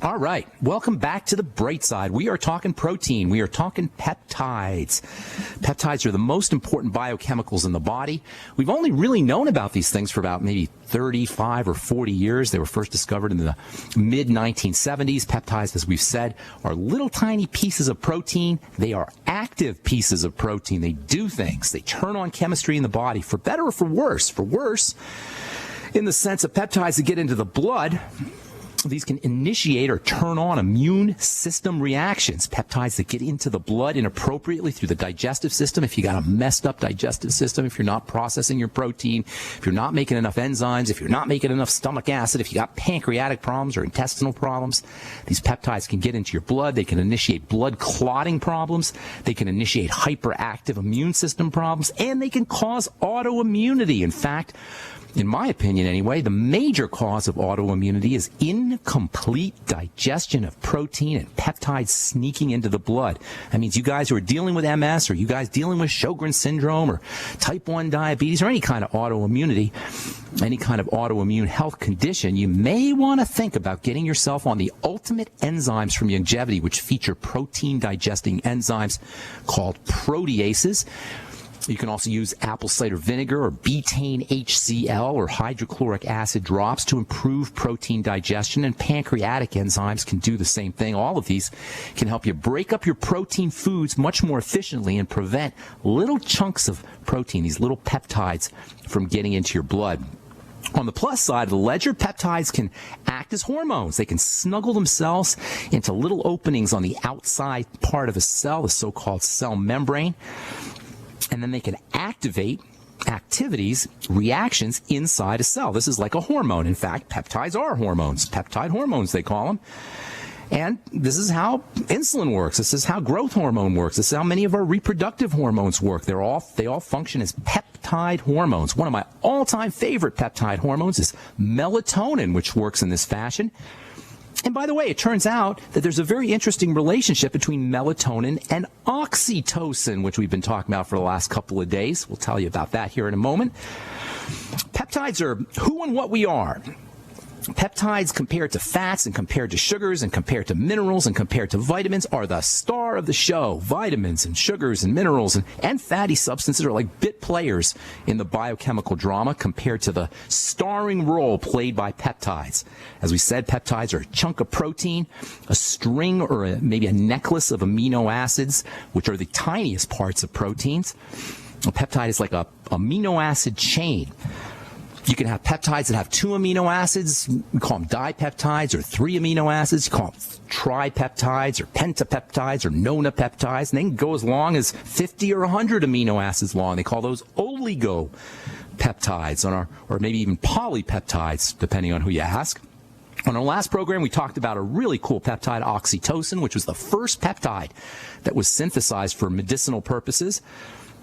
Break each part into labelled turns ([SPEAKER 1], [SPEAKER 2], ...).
[SPEAKER 1] All right. Welcome back to the bright side. We are talking protein. We are talking peptides. Peptides are the most important biochemicals in the body. We've only really known about these things for about maybe 35 or 40 years. They were first discovered in the mid-1970s. Peptides, as we've said, are little tiny pieces of protein. They are active pieces of protein. They do things. They turn on chemistry in the body, for better or for worse. For worse, in the sense of peptides that get into the blood, these can initiate or turn on immune system reactions. Peptides that get into the blood inappropriately through the digestive system. If you got a messed up digestive system, if you're not processing your protein, if you're not making enough enzymes, if you're not making enough stomach acid, if you got pancreatic problems or intestinal problems, these peptides can get into your blood. They can initiate blood clotting problems. They can initiate hyperactive immune system problems, and they can cause autoimmunity. In fact, in my opinion anyway, the major cause of autoimmunity is incomplete digestion of protein and peptides sneaking into the blood. That means you guys who are dealing with MS, or you guys dealing with Sjogren's syndrome, or type 1 diabetes, or any kind of autoimmunity, any kind of autoimmune health condition, you may want to think about getting yourself on the ultimate enzymes from Youngevity, which feature protein digesting enzymes called proteases. You can also use apple cider vinegar or betaine HCl or hydrochloric acid drops to improve protein digestion, and pancreatic enzymes can do the same thing. All of these can help you break up your protein foods much more efficiently and prevent little chunks of protein, these little peptides, from getting into your blood. On the plus side of the ledger, peptides can act as hormones. They can snuggle themselves into little openings on the outside part of a cell, the so-called cell membrane. And then they can activate activities, reactions inside a cell. This is like a hormone. In fact, peptides are hormones. Peptide hormones, they call them. And this is how insulin works. This is how growth hormone works. This is how many of our reproductive hormones work. They all function as peptide hormones. One of my all-time favorite peptide hormones is melatonin, which works in this fashion. And by the way, it turns out that there's a very interesting relationship between melatonin and oxytocin, which we've been talking about for the last couple of days. We'll tell you about that here in a moment. Peptides are who and what we are. Peptides, compared to fats and compared to sugars and compared to minerals and compared to vitamins, are the star of the show. Vitamins and sugars and minerals and fatty substances are like bit players in the biochemical drama compared to the starring role played by peptides. As we said, peptides are a chunk of protein, a string or maybe a necklace of amino acids, which are the tiniest parts of proteins. A peptide is like a amino acid chain. You can have peptides that have 2 amino acids. We call them dipeptides, or 3 amino acids. You call them tripeptides or pentapeptides or nonapeptides. And they can go as long as 50 or 100 amino acids long. They call those oligopeptides, or maybe even polypeptides, depending on who you ask. On our last program, we talked about a really cool peptide, oxytocin, which was the first peptide that was synthesized for medicinal purposes.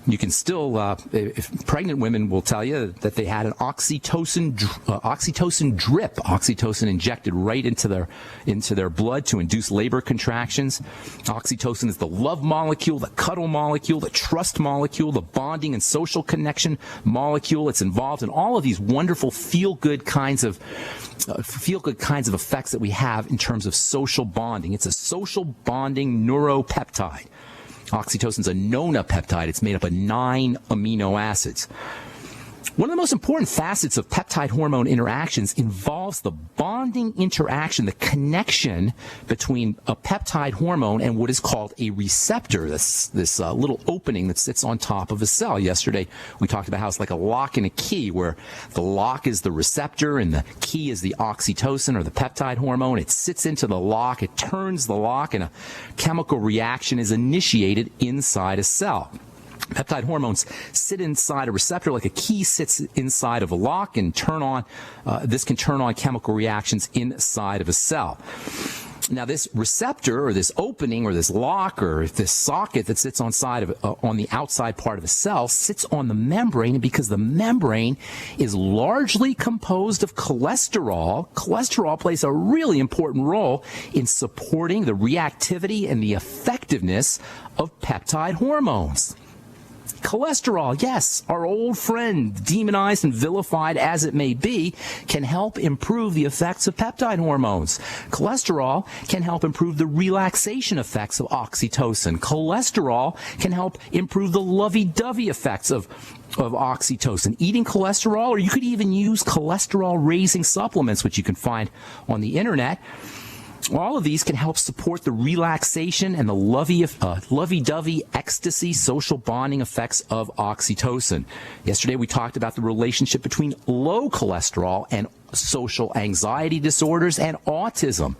[SPEAKER 1] You can still, if pregnant women will tell you that they had an oxytocin drip, oxytocin injected right into their blood to induce labor contractions. Oxytocin is the love molecule, the cuddle molecule, the trust molecule, the bonding and social connection molecule. It's involved in all of these wonderful feel-good kinds of effects that we have in terms of social bonding. It's a social bonding neuropeptide. Oxytocin is a nonapeptide. It's made up of 9 amino acids. One of the most important facets of peptide hormone interactions involves the bonding interaction, the connection between a peptide hormone and what is called a receptor, this little opening that sits on top of a cell. Yesterday, we talked about how it's like a lock and a key, where the lock is the receptor and the key is the oxytocin or the peptide hormone. It sits into the lock, it turns the lock, and a chemical reaction is initiated inside a cell. Peptide hormones sit inside a receptor like a key sits inside of a lock, and this can turn on chemical reactions inside of a cell. Now, this receptor, or this opening, or this lock, or this socket that sits on the outside part of a cell, sits on the membrane, and because the membrane is largely composed of cholesterol, cholesterol plays a really important role in supporting the reactivity and the effectiveness of peptide hormones. Cholesterol, yes, our old friend, demonized and vilified as it may be, can help improve the effects of peptide hormones. Cholesterol can help improve the relaxation effects of oxytocin. Cholesterol can help improve the lovey-dovey effects of oxytocin. Eating cholesterol, or you could even use cholesterol-raising supplements, which you can find on the internet. All of these can help support the relaxation and the lovey-dovey ecstasy social bonding effects of oxytocin. Yesterday we talked about the relationship between low cholesterol and social anxiety disorders and autism.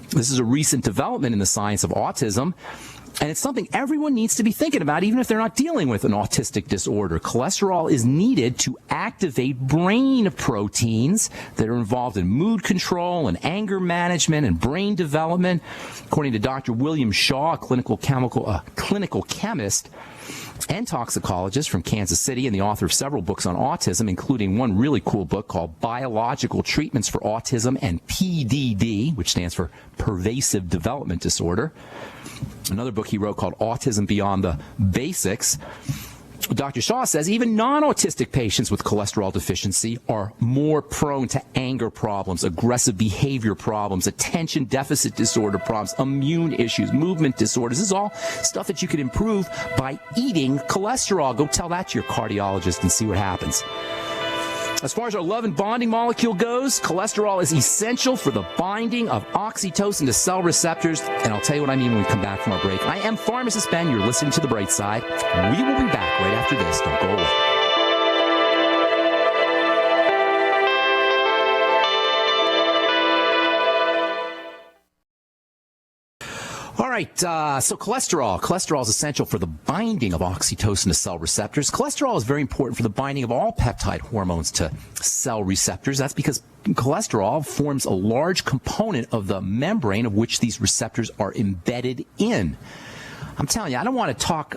[SPEAKER 1] This is a recent development in the science of autism, and it's something everyone needs to be thinking about, even if they're not dealing with an autistic disorder. Cholesterol is needed to activate brain proteins that are involved in mood control and anger management and brain development. According to Dr. William Shaw, a clinical chemist and toxicologist from Kansas City and the author of several books on autism, including one really cool book called Biological Treatments for Autism and PDD, which stands for Pervasive Development Disorder. Another book he wrote called Autism Beyond the Basics. Dr. Shaw says even non-autistic patients with cholesterol deficiency are more prone to anger problems, aggressive behavior problems, attention deficit disorder problems, immune issues, movement disorders. This is all stuff that you can improve by eating cholesterol. Go tell that to your cardiologist and see what happens. As far as our love and bonding molecule goes, cholesterol is essential for the binding of oxytocin to cell receptors, and I'll tell you what I mean when we come back from our break. I am Pharmacist Ben. You're listening to The Bright Side. We will be back right after this. Don't go away. All right, so cholesterol. Cholesterol is essential for the binding of oxytocin to cell receptors. Cholesterol is very important for the binding of all peptide hormones to cell receptors. That's because cholesterol forms a large component of the membrane of which these receptors are embedded in. I'm telling you, I don't want to talk,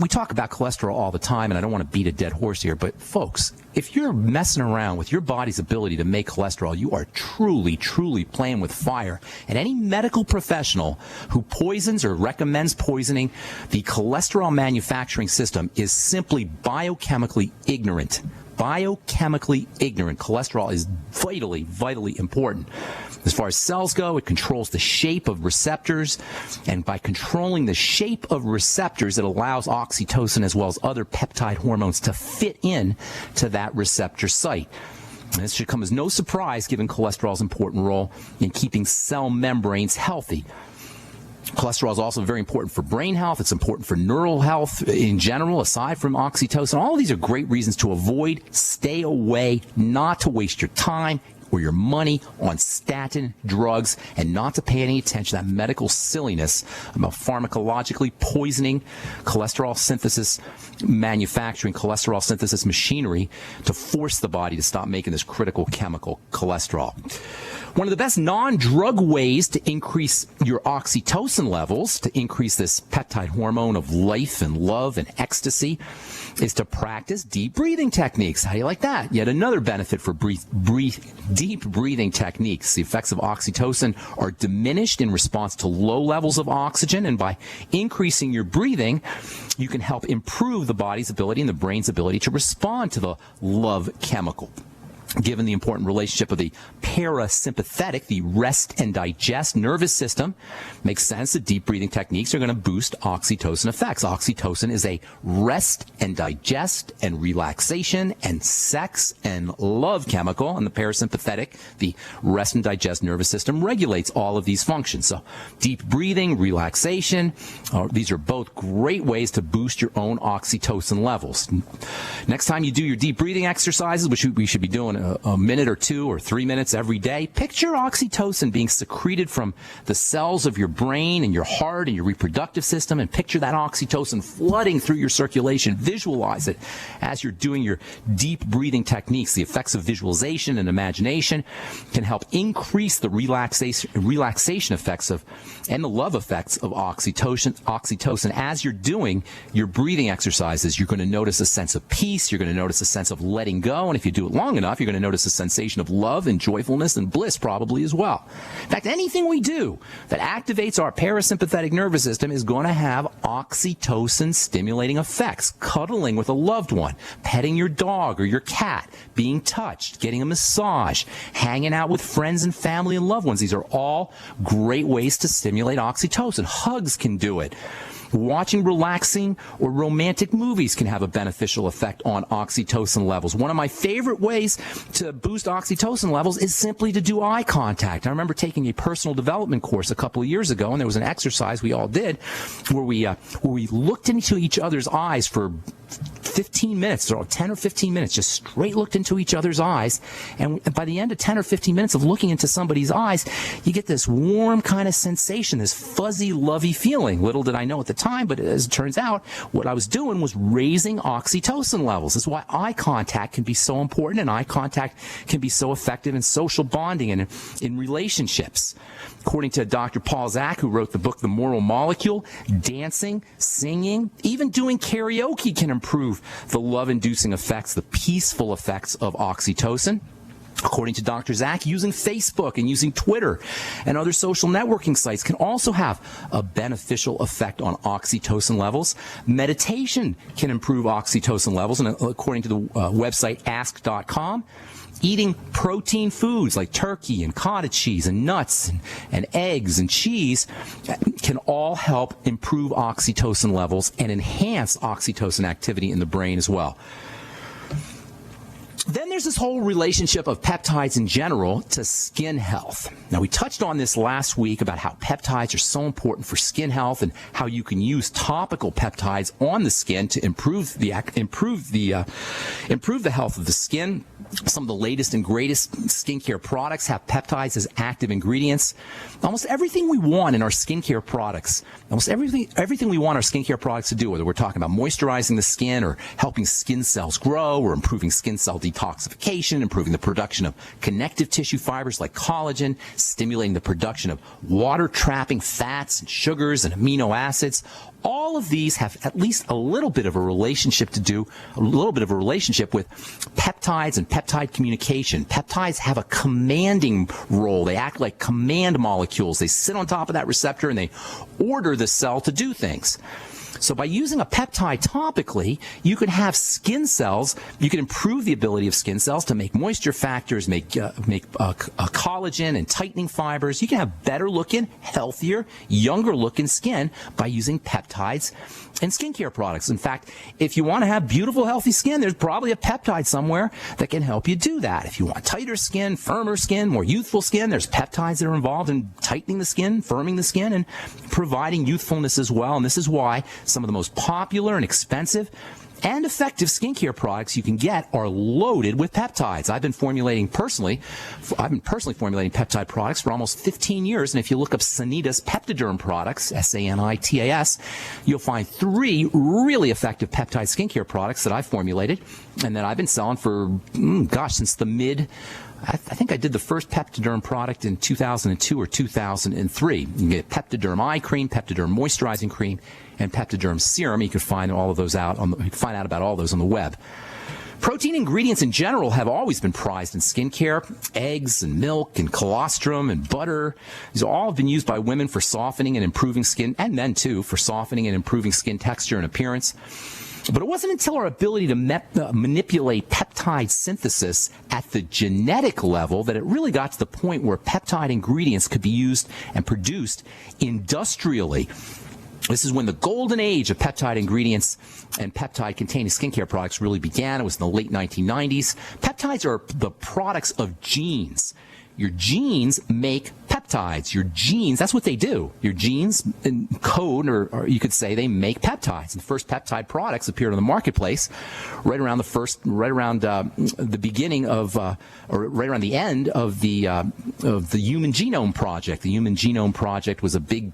[SPEAKER 1] we talk about cholesterol all the time, and I don't want to beat a dead horse here, but folks, if you're messing around with your body's ability to make cholesterol, you are truly, truly playing with fire. And any medical professional who poisons or recommends poisoning the cholesterol manufacturing system is simply biochemically ignorant. Biochemically ignorant. Cholesterol is vitally, vitally important. As far as cells go, it controls the shape of receptors, and by controlling the shape of receptors, it allows oxytocin as well as other peptide hormones to fit in to that receptor site. And this should come as no surprise given cholesterol's important role in keeping cell membranes healthy. Cholesterol is also very important for brain health. It's important for neural health in general, aside from oxytocin. All of these are great reasons to avoid, stay away, not to waste your time or your money on statin drugs, and not to pay any attention to that medical silliness about pharmacologically poisoning cholesterol synthesis, manufacturing cholesterol synthesis machinery to force the body to stop making this critical chemical cholesterol. One of the best non-drug ways to increase your oxytocin levels, to increase this peptide hormone of life and love and ecstasy, is to practice deep breathing techniques. How do you like that? Yet another benefit for deep breathing techniques. The effects of oxytocin are diminished in response to low levels of oxygen, and by increasing your breathing, you can help improve the body's ability and the brain's ability to respond to the love chemical. Given the important relationship of the parasympathetic, the rest and digest nervous system, makes sense that deep breathing techniques are going to boost oxytocin effects. Oxytocin is a rest and digest and relaxation and sex and love chemical, and the parasympathetic, the rest and digest nervous system, regulates all of these functions. So deep breathing, relaxation, these are both great ways to boost your own oxytocin levels. Next time you do your deep breathing exercises, which we should be doing a minute or 2 or 3 minutes every day, picture oxytocin being secreted from the cells of your brain and your heart and your reproductive system, and picture that oxytocin flooding through your circulation. Visualize it as you're doing your deep breathing techniques. The effects of visualization and imagination can help increase the relaxation effects of and the love effects of oxytocin. As you're doing your breathing exercises, you're going to notice a sense of peace. You're going to notice a sense of letting go, and if you do it long enough, you're going going to notice a sensation of love and joyfulness and bliss probably as well. In fact, anything we do that activates our parasympathetic nervous system is going to have oxytocin stimulating effects. Cuddling with a loved one, petting your dog or your cat, being touched, getting a massage, hanging out with friends and family and loved ones. These are all great ways to stimulate oxytocin. Hugs can do it. Watching relaxing or romantic movies can have a beneficial effect on oxytocin levels. One of my favorite ways to boost oxytocin levels is simply to do eye contact. I remember taking a personal development course a couple of years ago, and there was an exercise we all did where we looked into each other's eyes for 15 minutes, or 10 or 15 minutes, just straight looked into each other's eyes. And by the end of 10 or 15 minutes of looking into somebody's eyes, you get this warm kind of sensation, this fuzzy, lovey feeling. Little did I know at the time, but as it turns out, what I was doing was raising oxytocin levels. That's why eye contact can be so important, and eye contact can be so effective in social bonding and in relationships. According to Dr. Paul Zak, who wrote the book The Moral Molecule, dancing, singing, even doing karaoke can improve the love-inducing effects, the peaceful effects of oxytocin. According to Dr. Zak, using Facebook and using Twitter and other social networking sites can also have a beneficial effect on oxytocin levels. Meditation can improve oxytocin levels, and according to the website ask.com, eating protein foods like turkey and cottage cheese and nuts and eggs and cheese can all help improve oxytocin levels and enhance oxytocin activity in the brain as well. Then there's this whole relationship of peptides in general to skin health. Now, we touched on this last week about how peptides are so important for skin health and how you can use topical peptides on the skin to improve the health of the skin. Some of the latest and greatest skincare products have peptides as active ingredients. Almost everything we want in our skincare products, everything we want our skincare products to do, whether we're talking about moisturizing the skin or helping skin cells grow or improving skin cell detoxification, improving the production of connective tissue fibers like collagen, stimulating the production of water-trapping fats and sugars and amino acids. All of these have at least a little bit of a relationship with peptides and peptide communication. Peptides have a commanding role. They act like command molecules. They sit on top of that receptor and they order the cell to do things. So by using a peptide topically, you can have skin cells, you can improve the ability of skin cells to make moisture factors, make collagen and tightening fibers. You can have better looking, healthier, younger looking skin by using peptides and skincare products. In fact, if you want to have beautiful, healthy skin, there's probably a peptide somewhere that can help you do that. If you want tighter skin, firmer skin, more youthful skin, there's peptides that are involved in tightening the skin, firming the skin, and providing youthfulness as well. And this is why some of the most popular and expensive and effective skincare products you can get are loaded with peptides. I've been personally formulating peptide products for almost 15 years. And if you look up Sanita's Peptiderm products, Sanitas, you'll find 3 really effective peptide skincare products that I've formulated and that I've been selling for, since the I think I did the first Peptiderm product in 2002 or 2003. You can get Peptiderm eye cream, Peptiderm moisturizing cream, and Peptiderm serum. You can find all of those out. You can find out about all those on the web. Protein ingredients in general have always been prized in skincare. Eggs and milk and colostrum and butter. These all have been used by women for softening and improving skin, and men too, for softening and improving skin texture and appearance. But it wasn't until our ability to manipulate peptide synthesis at the genetic level that it really got to the point where peptide ingredients could be used and produced industrially. This is when the golden age of peptide ingredients and peptide-containing skincare products really began. It was in the late 1990s. Peptides are the products of genes. Your genes make peptides. Your genes, that's what they do. Your genes code, or you could say they make peptides. And the first peptide products appeared on the marketplace right around the beginning of, or right around the end of the Human Genome Project. The Human Genome Project was a big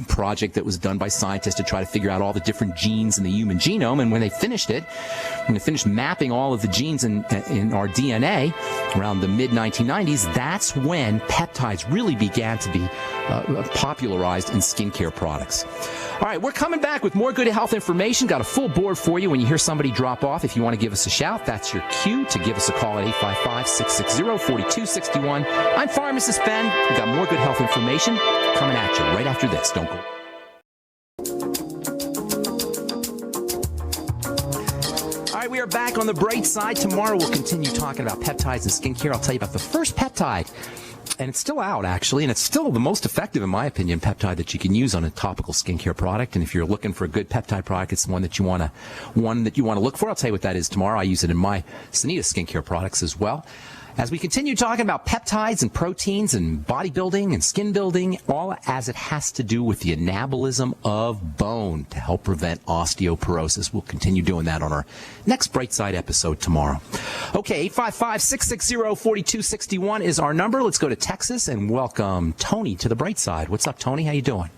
[SPEAKER 1] project that was done by scientists to try to figure out all the different genes in the human genome. And when they finished mapping all of the genes in our DNA around the mid-1990s, that's when peptides really began to be popularized in skincare products. All right, we're coming back with more good health information. Got a full board for you when you hear somebody drop off. If you want to give us a shout, that's your cue to give us a call at 855-660-4261. I'm Pharmacist Ben. We've got more good health information coming at you right after this. Don't go. All right, we are back on the bright side. Tomorrow we'll continue talking about peptides and skincare. I'll tell you about the first peptide. And it's still out, actually, and it's still the most effective, in my opinion, peptide that you can use on a topical skincare product. And if you're looking for a good peptide product, it's the one that you want to look for. I'll tell you what that is tomorrow. I use it in my Sanita skincare products as well. As we continue talking about peptides and proteins and bodybuilding and skin building, all as it has to do with the anabolism of bone to help prevent osteoporosis. We'll continue doing that on our next Bright Side episode tomorrow. Okay, 855-660-4261 is our number. Let's go to Texas and welcome Tony to the Bright Side. What's up, Tony? How you doing?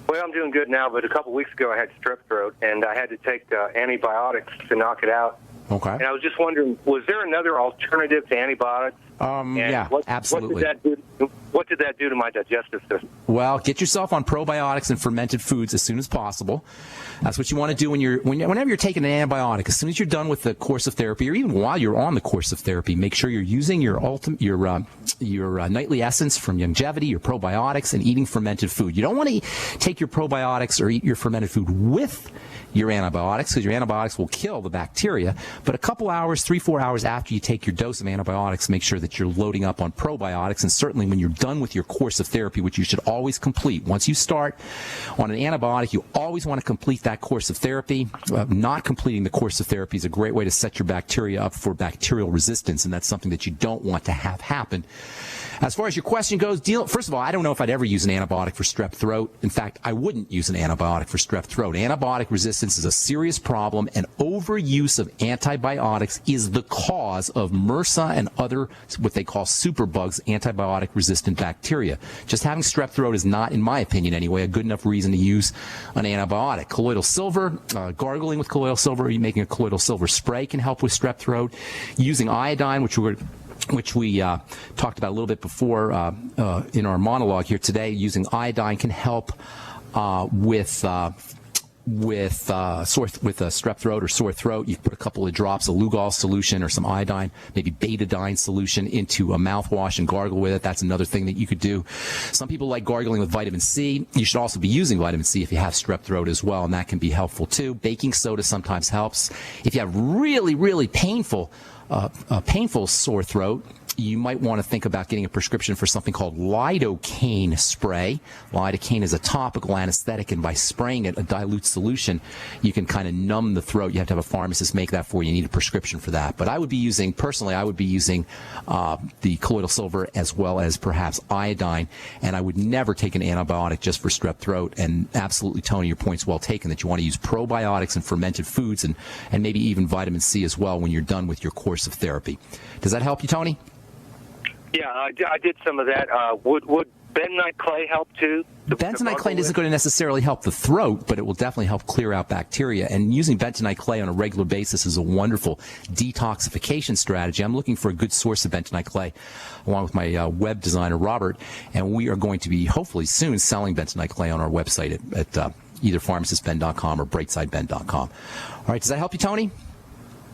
[SPEAKER 2] Well, I'm doing good now, but a couple weeks ago I had strep throat, and I had to take antibiotics to knock it out.
[SPEAKER 1] Okay.
[SPEAKER 2] And I was just wondering, was there another alternative to antibiotics?
[SPEAKER 1] Yeah, absolutely.
[SPEAKER 2] What did that do to my digestive system?
[SPEAKER 1] Well, get yourself on probiotics and fermented foods as soon as possible. That's what you want to do whenever you're taking an antibiotic. As soon as you're done with the course of therapy, or even while you're on the course of therapy, make sure you're using your nightly essence from Longevity, your probiotics, and eating fermented food. You don't want to take your probiotics or eat your fermented food with your antibiotics, because your antibiotics will kill the bacteria. But a couple hours, 3-4 hours after you take your dose of antibiotics, make sure that you're loading up on probiotics. And certainly when you're done with your course of therapy, which you should always complete. Once you start on an antibiotic, you always want to complete that course of therapy. Not completing the course of therapy is a great way to set your bacteria up for bacterial resistance, and that's something that you don't want to have happen. As far as your question goes, first of all, I don't know if I'd ever use an antibiotic for strep throat. In fact, I wouldn't use an antibiotic for strep throat. Antibiotic resistance is a serious problem, and overuse of antibiotics is the cause of MRSA and other, what they call superbugs, antibiotic-resistant bacteria. Just having strep throat is not, in my opinion anyway, a good enough reason to use an antibiotic. Colloidal silver, gargling with colloidal silver, or making a colloidal silver spray can help with strep throat. Using iodine, which we talked about a little bit before in our monologue here today. Using iodine can help with strep throat or sore throat. You put a couple of drops of Lugol solution or some iodine, maybe betadine solution into a mouthwash and gargle with it. That's another thing that you could do. Some people like gargling with vitamin C. You should also be using vitamin C if you have strep throat as well, and that can be helpful too. Baking soda sometimes helps. If you have really, really painful sore throat, you might want to think about getting a prescription for something called lidocaine spray. Lidocaine is a topical anesthetic, and by spraying it, a dilute solution, you can kind of numb the throat. You have to have a pharmacist make that for you. You need a prescription for that. But I would be using the colloidal silver as well as perhaps iodine, and I would never take an antibiotic just for strep throat. And absolutely, Tony, your point's well taken that you want to use probiotics and fermented foods and maybe even vitamin C as well when you're done with your course of therapy. Does that help you, Tony?
[SPEAKER 2] Yeah, I did some of that. Would bentonite clay help too?
[SPEAKER 1] Bentonite clay isn't going to necessarily help the throat, but it will definitely help clear out bacteria. And using bentonite clay on a regular basis is a wonderful detoxification strategy. I'm looking for a good source of bentonite clay, along with my web designer, Robert, and we are going to be hopefully soon selling bentonite clay on our website at either pharmacistben.com or brightsideben.com. All right, does that help you, Tony?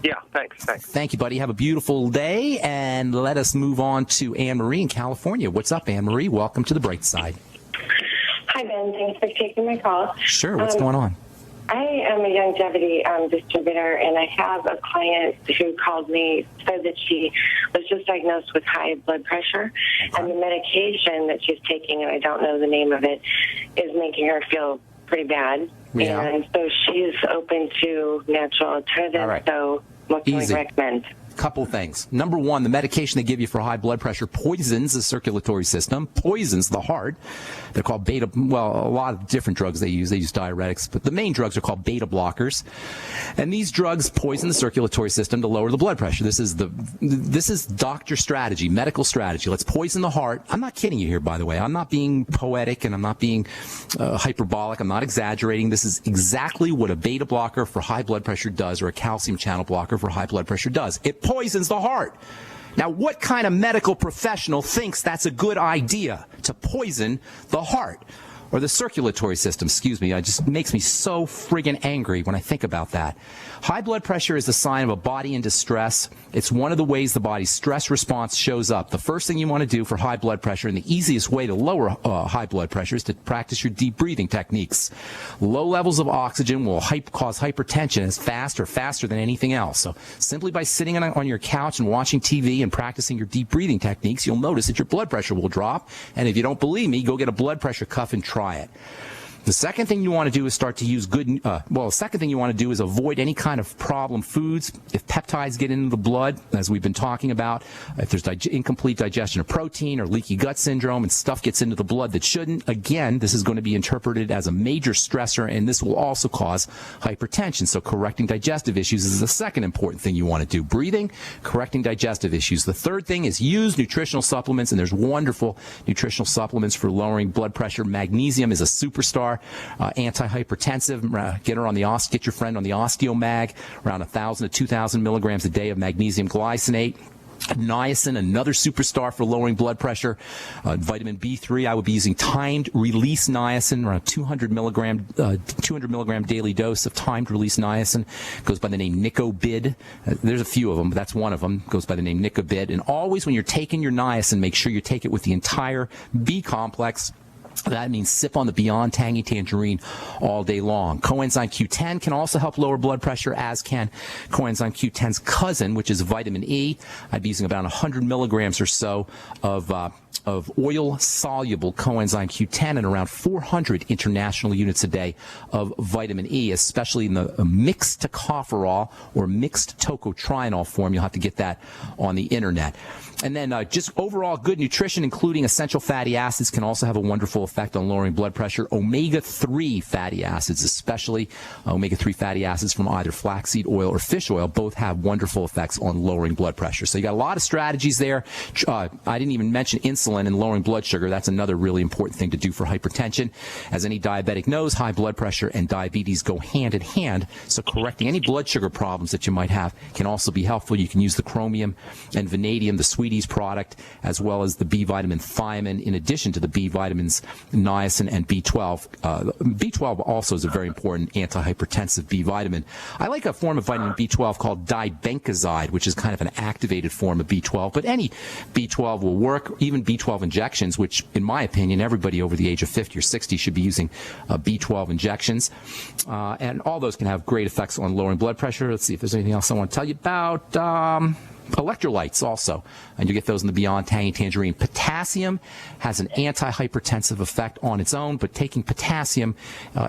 [SPEAKER 2] Yeah, thanks.
[SPEAKER 1] Thank you, buddy. Have a beautiful day, and let us move on to Anne-Marie in California. What's up, Anne-Marie? Welcome to the Bright Side.
[SPEAKER 3] Hi, Ben. Thanks for taking my call.
[SPEAKER 1] Sure. What's going on?
[SPEAKER 3] I am a longevity distributor, and I have a client who called me, said that she was just diagnosed with high blood pressure, and the medication that she's taking, and I don't know the name of it, is making her feel pretty bad. Yeah. And so she's open to natural alternatives. All right. So what can we recommend?
[SPEAKER 1] Couple things. Number one, the medication they give you for high blood pressure poisons the circulatory system, poisons the heart. They're called a lot of different drugs they use. They use diuretics, but the main drugs are called beta blockers. And these drugs poison the circulatory system to lower the blood pressure. This is doctor strategy, medical strategy. Let's poison the heart. I'm not kidding you here, by the way. I'm not being poetic, and I'm not being hyperbolic. I'm not exaggerating. This is exactly what a beta blocker for high blood pressure does, or a calcium channel blocker for high blood pressure does. It poisons the heart. Now, what kind of medical professional thinks that's a good idea to poison the heart? Or the circulatory system, excuse me. It just makes me so friggin' angry when I think about that. High blood pressure is a sign of a body in distress. It's one of the ways the body's stress response shows up. The first thing you want to do for high blood pressure, and the easiest way to lower high blood pressure, is to practice your deep breathing techniques. Low levels of oxygen will cause hypertension as faster than anything else. So simply by sitting on your couch and watching TV and practicing your deep breathing techniques, you'll notice that your blood pressure will drop. And if you don't believe me, go get a blood pressure cuff and try it. The second thing you want to do is start to use the second thing you want to do is avoid any kind of problem foods. If peptides get into the blood, as we've been talking about, if there's incomplete digestion of protein or leaky gut syndrome and stuff gets into the blood that shouldn't, again, this is going to be interpreted as a major stressor, and this will also cause hypertension. So correcting digestive issues is the second important thing you want to do. Breathing, correcting digestive issues. The third thing is use nutritional supplements, and there's wonderful nutritional supplements for lowering blood pressure. Magnesium is a superstar. Antihypertensive. Get your friend on the Osteomag, around 1,000 to 2,000 milligrams a day of magnesium glycinate. Niacin, another superstar for lowering blood pressure. Vitamin B3, I would be using timed release niacin, around 200 milligram daily dose of timed release niacin. Goes by the name Nicobid. There's a few of them, but that's one of them. Goes by the name Nicobid. And always when you're taking your niacin, make sure you take it with the entire B complex. That means sip on the Beyond Tangy Tangerine all day long. Coenzyme Q10 can also help lower blood pressure, as can Coenzyme Q10's cousin, which is vitamin E. I'd be using about 100 milligrams or so of oil-soluble coenzyme Q10 and around 400 international units a day of vitamin E, especially in the mixed tocopherol or mixed tocotrienol form. You'll have to get that on the internet. And then just overall good nutrition, including essential fatty acids, can also have a wonderful effect on lowering blood pressure. Omega-3 fatty acids, especially omega-3 fatty acids from either flaxseed oil or fish oil, both have wonderful effects on lowering blood pressure. So you got a lot of strategies there. I didn't even mention insulin and lowering blood sugar. That's another really important thing to do for hypertension. As any diabetic knows, high blood pressure and diabetes go hand in hand. So correcting any blood sugar problems that you might have can also be helpful. You can use the chromium and vanadium, the Sweeties product, as well as the B vitamin thiamine, in addition to the B vitamins niacin and B12. B12 also is a very important antihypertensive B vitamin. I like a form of vitamin B12 called dibencoxide, which is kind of an activated form of B12, but any B12 will work, even B12 injections, which in my opinion, everybody over the age of 50 or 60 should be using B12 injections. And all those can have great effects on lowering blood pressure. Let's see if there's anything else I want to tell you about. Electrolytes also, and you get those in the Beyond Tangy Tangerine. Potassium has an antihypertensive effect on its own, but taking potassium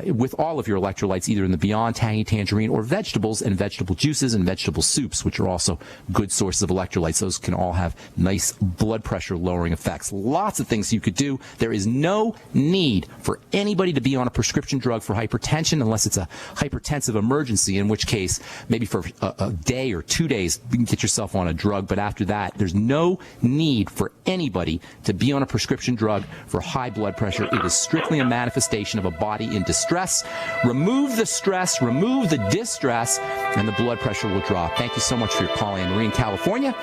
[SPEAKER 1] with all of your electrolytes, either in the Beyond Tangy Tangerine or vegetables and vegetable juices and vegetable soups, which are also good sources of electrolytes, those can all have nice blood pressure lowering effects. Lots of things you could do. There is no need for anybody to be on a prescription drug for hypertension unless it's a hypertensive emergency, in which case maybe for a day or 2 days you can get yourself on a drug, but after that, there's no need for anybody to be on a prescription drug for high blood pressure. It is strictly a manifestation of a body in distress. Remove the stress, remove the distress, and the blood pressure will drop. Thank you so much for your call, Anne-Marie in California.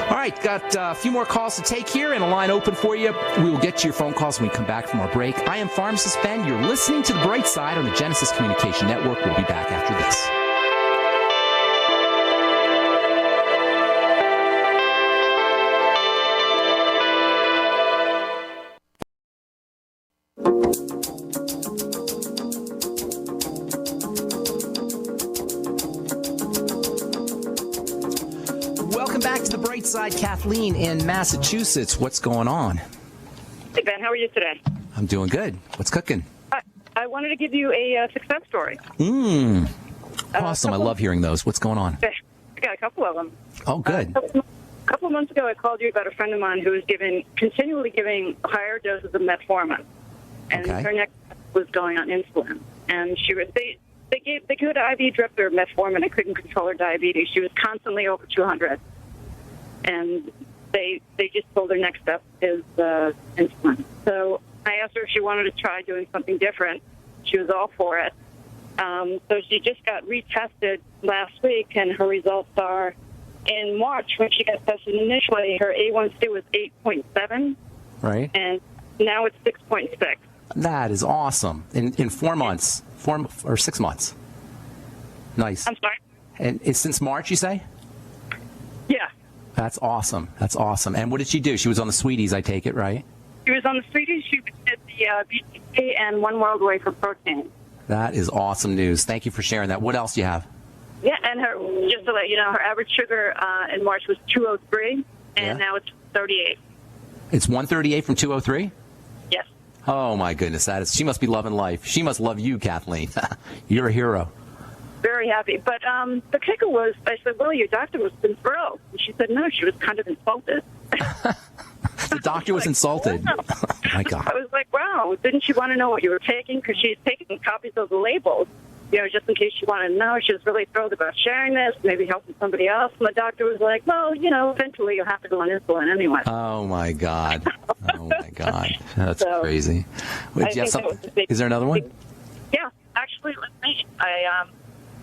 [SPEAKER 1] All right, got a few more calls to take here and a line open for you. We will get to your phone calls when we come back from our break. I am Pharmacist Ben. You're listening to The Bright Side on the Genesis Communication Network. We'll be back after this. Kathleen in Massachusetts, what's going on?
[SPEAKER 4] Hey, Ben, how are you today?
[SPEAKER 1] I'm doing good. What's cooking?
[SPEAKER 4] I wanted to give you a success story.
[SPEAKER 1] Awesome. I love hearing those. What's going on?
[SPEAKER 4] I got a couple of them.
[SPEAKER 1] Oh, good.
[SPEAKER 4] A couple of months ago, I called you about a friend of mine who was continually giving higher doses of metformin. And her next step was going on insulin. And they could IV drip her metformin and couldn't control her diabetes. She was constantly over 200. And they just told her next step is insulin. So I asked her if she wanted to try doing something different. She was all for it. So she just got retested last week, and her results are in March, when she got tested initially, her A1C was 8.7.
[SPEAKER 1] Right.
[SPEAKER 4] And now it's 6.6.
[SPEAKER 1] That is awesome. In 4 months, 4 or 6 months. Nice.
[SPEAKER 4] I'm sorry?
[SPEAKER 1] And it's since March, you say?
[SPEAKER 4] Yeah.
[SPEAKER 1] That's awesome. That's awesome. And what did she do? She was on the Sweeties, I take it, right?
[SPEAKER 4] She was on the Sweeties. She did the BTK and One World Away for protein.
[SPEAKER 1] That is awesome news. Thank you for sharing that. What else do you have?
[SPEAKER 4] Yeah, and her, just to let you know, her average sugar in March was 203, and now it's 38.
[SPEAKER 1] It's 138 from 203?
[SPEAKER 4] Yes.
[SPEAKER 1] Oh, my goodness. She must be loving life. She must love you, Kathleen. You're a hero.
[SPEAKER 4] Very happy. But the kicker was, I said, well, your doctor was been thrilled. And she said, no, she was kind of insulted.
[SPEAKER 1] The doctor was insulted.
[SPEAKER 4] Wow.
[SPEAKER 1] Oh, my God.
[SPEAKER 4] I was like, wow, didn't she want to know what you were taking? Because she's taking copies of the labels, just in case she wanted to know. She was really thrilled about sharing this, maybe helping somebody else. And the doctor was like, well, eventually you'll have to go on insulin anyway.
[SPEAKER 1] Oh, my God. Oh, my God. That's
[SPEAKER 4] So,
[SPEAKER 1] crazy. Wait, do you have something? Is there another one?
[SPEAKER 4] Yeah, actually, let's see.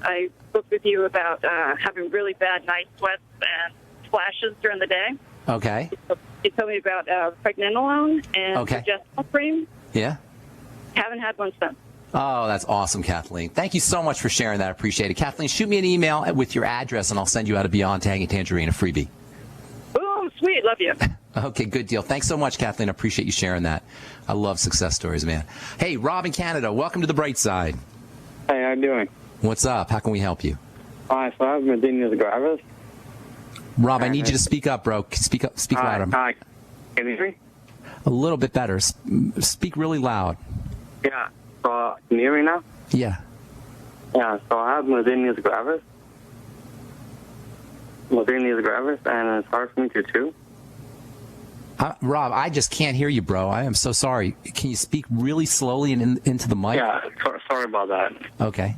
[SPEAKER 4] I spoke with you about having really bad night sweats and flashes during the day.
[SPEAKER 1] Okay.
[SPEAKER 4] You told me about pregnenolone and progesterone cream.
[SPEAKER 1] Yeah.
[SPEAKER 4] Haven't had one since.
[SPEAKER 1] Oh, that's awesome, Kathleen. Thank you so much for sharing that. I appreciate it. Kathleen, shoot me an email with your address, and I'll send you out a Beyond Tangy Tangerine, a freebie.
[SPEAKER 4] Oh, sweet. Love you.
[SPEAKER 1] Okay, good deal. Thanks so much, Kathleen. I appreciate you sharing that. I love success stories, man. Hey, Rob in Canada, welcome to the bright side.
[SPEAKER 5] Hey, how you doing?
[SPEAKER 1] What's up? How can we help you?
[SPEAKER 5] Hi, so I have Medina gravis.
[SPEAKER 1] Rob, I need you to speak up, bro. Speak up. Speak louder.
[SPEAKER 5] Hi. Can you hear me?
[SPEAKER 1] A little bit better. Speak really loud.
[SPEAKER 5] Yeah. So, can you hear me now?
[SPEAKER 1] Yeah.
[SPEAKER 5] Yeah, so I have Medina gravis. Medina gravis, and it's hard for me to chew.
[SPEAKER 1] Rob, I just can't hear you, bro. I am so sorry. Can you speak really slowly and into the mic?
[SPEAKER 5] Yeah, sorry about that.
[SPEAKER 1] Okay.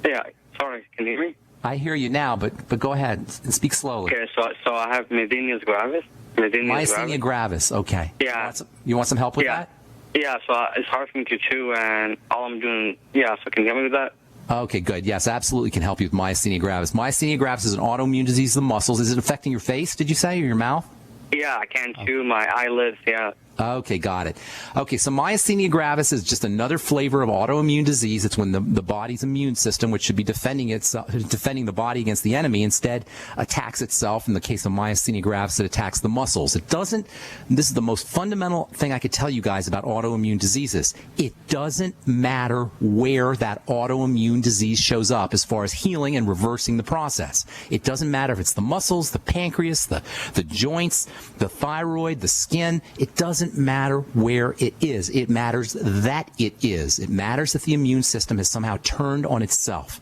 [SPEAKER 5] Yeah, sorry. Can you hear me?
[SPEAKER 1] I hear you now, but go ahead and speak slowly.
[SPEAKER 5] Okay, so I have Medina gravis.
[SPEAKER 1] Myasthenia gravis. Okay.
[SPEAKER 5] Yeah.
[SPEAKER 1] You want some help with that?
[SPEAKER 5] Yeah, so it's hard for me to chew, and all I'm doing, so can you help me with that?
[SPEAKER 1] Okay, good. Yes, absolutely can help you with myasthenia gravis. Myasthenia gravis is an autoimmune disease of the muscles. Is it affecting your face, did you say, or your mouth?
[SPEAKER 5] Yeah, I can't chew my eyelids, yeah.
[SPEAKER 1] Okay, got it. Okay, so myasthenia gravis is just another flavor of autoimmune disease. It's when the body's immune system, which should be defending the body against the enemy, instead attacks itself. In the case of myasthenia gravis, it attacks the muscles. This is the most fundamental thing I could tell you guys about autoimmune diseases. It doesn't matter where that autoimmune disease shows up as far as healing and reversing the process. It doesn't matter if it's the muscles, the pancreas, the joints, the thyroid, the skin. It doesn't matter where it is. It matters that it is. It matters that the immune system has somehow turned on itself.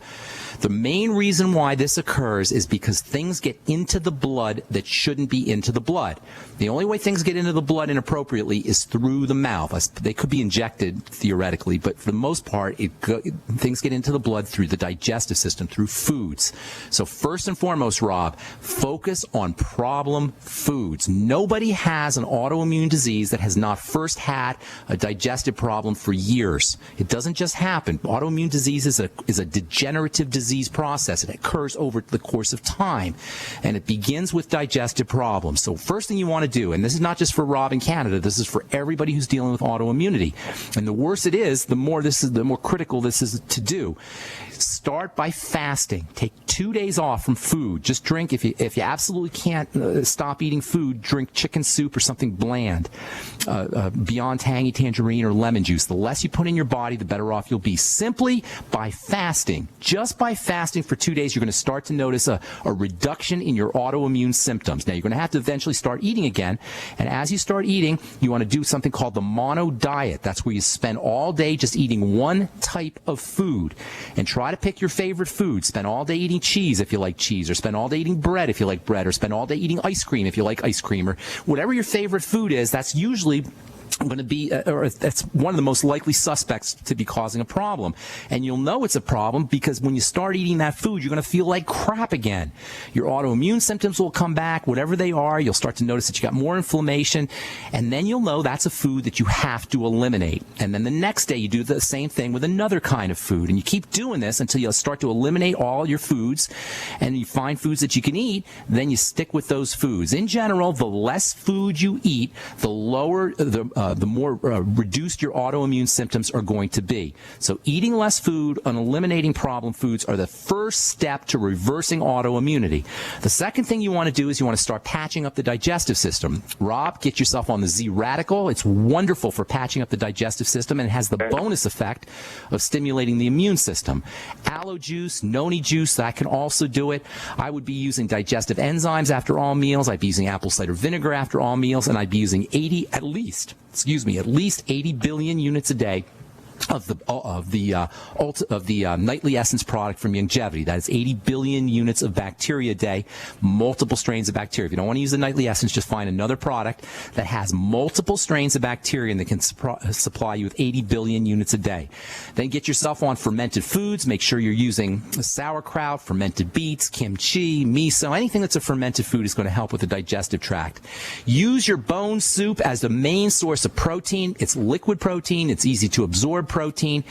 [SPEAKER 1] The main reason why this occurs is because things get into the blood that shouldn't be into the blood. The only way things get into the blood inappropriately is through the mouth. They could be injected theoretically, but for the most part, things get into the blood through the digestive system, through foods. So first and foremost, Rob, focus on problem foods. Nobody has an autoimmune disease that has not first had a digestive problem for years. It doesn't just happen. Autoimmune disease is a degenerative disease process. It occurs over the course of time, and it begins with digestive problems. So first thing you want to do, and this is not just for Rob in Canada, this is for everybody who's dealing with autoimmunity. And the worse it is, the more critical this is to do. Start by fasting. Take 2 days off from food. Just drink, if you absolutely can't stop eating food, drink chicken soup or something bland. Beyond Tangy Tangerine or lemon juice. The less you put in your body, the better off you'll be. Simply by fasting. Just by fasting for 2 days, you're going to start to notice a reduction in your autoimmune symptoms. Now, you're going to have to eventually start eating again. And as you start eating, you want to do something called the mono diet. That's where you spend all day just eating one type of food. And try to pick your favorite food. Spend all day eating cheese if you like cheese, or spend all day eating bread if you like bread, or spend all day eating ice cream if you like ice cream, or whatever your favorite food is. That's usually going to be, or that's one of the most likely suspects to be causing a problem. And you'll know it's a problem because when you start eating that food, you're going to feel like crap again. Your autoimmune symptoms will come back, whatever they are. You'll start to notice that you got more inflammation, and then you'll know that's a food that you have to eliminate. And then the next day you do the same thing with another kind of food, and you keep doing this until you start to eliminate all your foods, and you find foods that you can eat. Then you stick with those foods. In general, the less food you eat, the lower the more reduced your autoimmune symptoms are going to be. So eating less food and eliminating problem foods are the first step to reversing autoimmunity. The second thing you want to do is you want to start patching up the digestive system. Rob, get yourself on the Z Radical. It's wonderful for patching up the digestive system, and it has the bonus effect of stimulating the immune system. Aloe juice, noni juice, that can also do it. I would be using digestive enzymes after all meals. I'd be using apple cider vinegar after all meals, and I'd be using at least 80 billion units a day of the Nightly Essence product from Youngevity. That is 80 billion units of bacteria a day, multiple strains of bacteria. If you don't want to use the Nightly Essence, just find another product that has multiple strains of bacteria and that can supply you with 80 billion units a day. Then get yourself on fermented foods. Make sure you're using sauerkraut, fermented beets, kimchi, miso. Anything that's a fermented food is going to help with the digestive tract. Use your bone soup as the main source of protein. It's liquid protein. It's easy to absorb protein,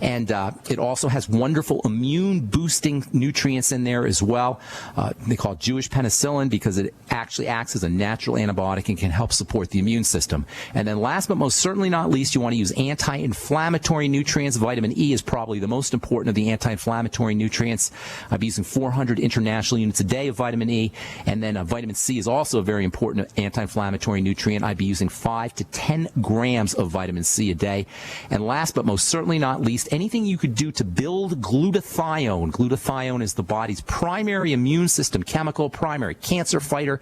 [SPEAKER 1] and it also has wonderful immune boosting nutrients in there as well. They call it Jewish penicillin because it actually acts as a natural antibiotic and can help support the immune system. And then last but most certainly not least, you want to use anti-inflammatory nutrients. Vitamin E is probably the most important of the anti-inflammatory nutrients. I'll be using 400 international units a day of vitamin E, and then vitamin C is also a very important anti-inflammatory nutrient. I'd be using 5 to 10 grams of vitamin C a day. And last but most certainly not least, anything you could do to build glutathione. Glutathione is the body's primary immune system chemical, primary cancer fighter,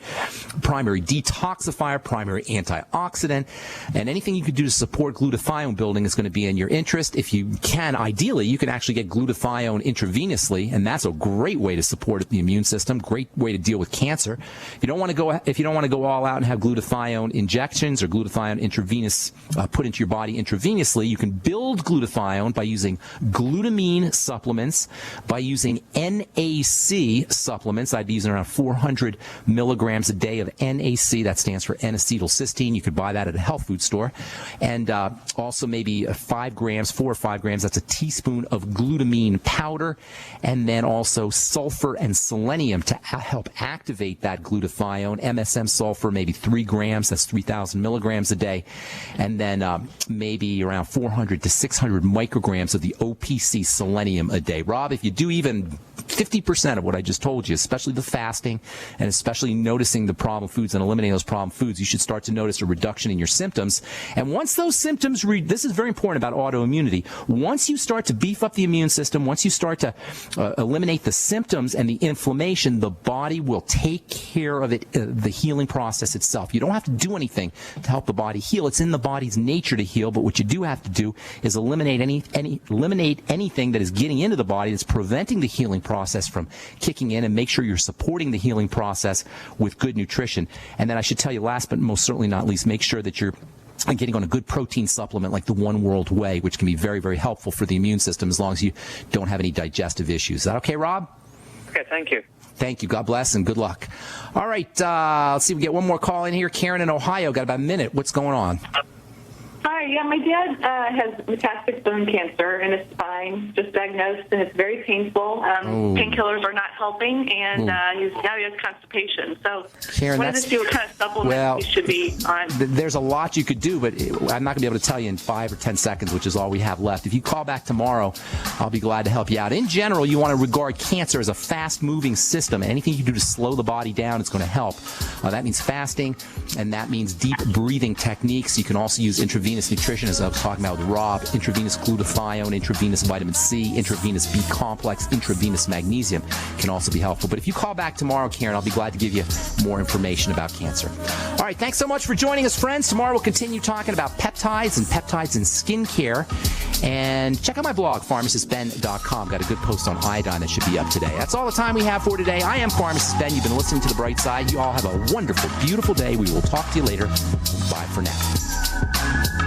[SPEAKER 1] primary detoxifier, primary antioxidant, and anything you could do to support glutathione building is going to be in your interest. If you can, ideally, you can actually get glutathione intravenously, and that's a great way to support the immune system, great way to deal with cancer. If you don't want to go all out and have glutathione injections or glutathione intravenous put into your body intravenously, you can build glutathione by using glutamine supplements, by using NAC supplements. I'd be using around 400 milligrams a day of NAC. That stands for N-acetylcysteine. You could buy that at a health food store. And also maybe 4 or 5 grams. That's a teaspoon of glutamine powder. And then also sulfur and selenium to help activate that glutathione. MSM sulfur, maybe 3 grams. That's 3,000 milligrams a day. And then maybe around 400 to 600 micrograms of the OPC selenium a day. Rob, if you do even 50% of what I just told you, especially the fasting and especially noticing the problem foods and eliminating those problem foods, you should start to notice a reduction in your symptoms. And once those symptoms, this is very important about autoimmunity, once you start to beef up the immune system, once you start to eliminate the symptoms and the inflammation, the body will take care of it, the healing process itself. You don't have to do anything to help the body heal. It's in the body's nature to heal, but what you do have to do is eliminate anything that is getting into the body that's preventing the healing process from kicking in, and make sure you're supporting the healing process with good nutrition. And then I should tell you, last but most certainly not least, make sure that you're getting on a good protein supplement like the One World Whey, which can be very, very helpful for the immune system as long as you don't have any digestive issues. Is that okay, Rob?
[SPEAKER 5] Okay, thank you.
[SPEAKER 1] Thank you. God bless and good luck. All right, let's see. We get one more call in here. Karen in Ohio, got about a minute. What's going on?
[SPEAKER 6] Hi, yeah, my dad has metastatic bone cancer in his spine, just diagnosed, and it's very painful. Painkillers are not helping, and now he has constipation. So
[SPEAKER 1] Karen,
[SPEAKER 6] I wanted to see what kind of supplements he should be on.
[SPEAKER 1] There's a lot you could do, but I'm not going to be able to tell you in 5 or 10 seconds, which is all we have left. If you call back tomorrow, I'll be glad to help you out. In general, you want to regard cancer as a fast-moving system. Anything you do to slow the body down, it's going to help. That means fasting, and that means deep breathing techniques. You can also use intravenous nutrition, as I was talking about with Rob, intravenous glutathione, intravenous vitamin C, intravenous B complex, intravenous magnesium can also be helpful. But if you call back tomorrow, Karen, I'll be glad to give you more information about cancer. All right, thanks so much for joining us, friends. Tomorrow we'll continue talking about peptides and peptides in skincare. And check out my blog, pharmacistben.com. Got a good post on iodine that should be up today. That's all the time we have for today. I am Pharmacist Ben. You've been listening to The Bright Side. You all have a wonderful, beautiful day. We will talk to you later. Bye for now.